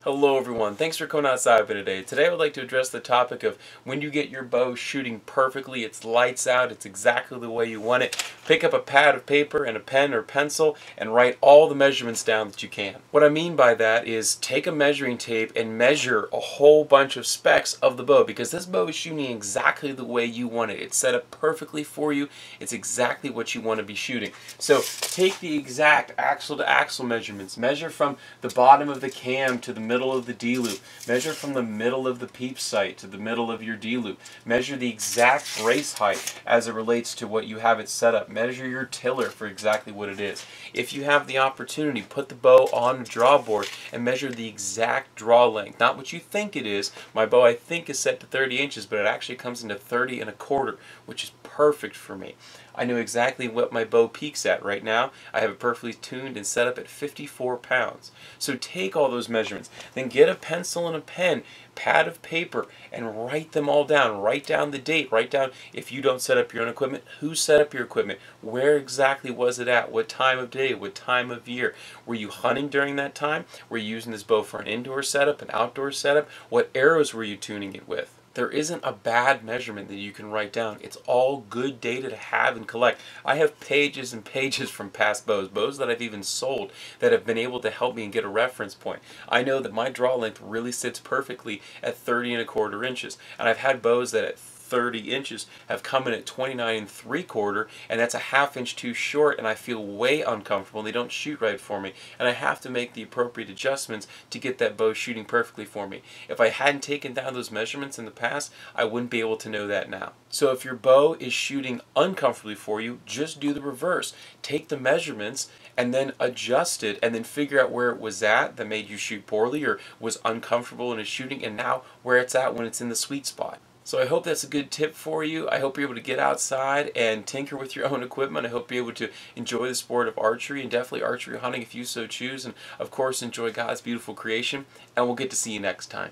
Hello everyone, thanks for coming outside with me today. Today I would like to address the topic of when you get your bow shooting perfectly, it's lights out, it's exactly the way you want it. Pick up a pad of paper and a pen or pencil and write all the measurements down that you can. What I mean by that is take a measuring tape and measure a whole bunch of specs of the bow, because this bow is shooting exactly the way you want it. It's set up perfectly for you. It's exactly what you want to be shooting. So take the exact axle to axle measurements. Measure from the bottom of the cam to the middle of the D-loop. Measure from the middle of the peep sight to the middle of your D-loop. Measure the exact brace height as it relates to what you have it set up. Measure your tiller for exactly what it is. If you have the opportunity, put the bow on a draw board and measure the exact draw length. Not what you think it is. My bow I think is set to 30 inches, but it actually comes into 30 1/4, which is perfect for me. I know exactly what my bow peaks at right now. I have it perfectly tuned and set up at 54 pounds. So take all those measurements, then get a pencil and a pen, pad of paper, and write them all down. Write down the date. Write down, if you don't set up your own equipment, who set up your equipment, where exactly was it at, what time of day, what time of year. Were you hunting during that time? Were you using this bow for an indoor setup, an outdoor setup? What arrows were you tuning it with? There isn't a bad measurement that you can write down. It's all good data to have and collect. I have pages and pages from past bows that I've even sold, that have been able to help me and get a reference point. I know that my draw length really sits perfectly at 30 1/4 inches, and I've had bows that at 30 inches have come in at 29 3/4, and that's a ½ inch too short, and I feel way uncomfortable. They don't shoot right for me, and I have to make the appropriate adjustments to get that bow shooting perfectly for me. If I hadn't taken down those measurements in the past, I wouldn't be able to know that now. So if your bow is shooting uncomfortably for you, just do the reverse. Take the measurements and then adjust it, and then figure out where it was at that made you shoot poorly or was uncomfortable in its shooting, and now where it's at when it's in the sweet spot. So I hope that's a good tip for you. I hope you're able to get outside and tinker with your own equipment. I hope you're able to enjoy the sport of archery, and definitely archery hunting if you so choose, and of course enjoy God's beautiful creation, and we'll get to see you next time.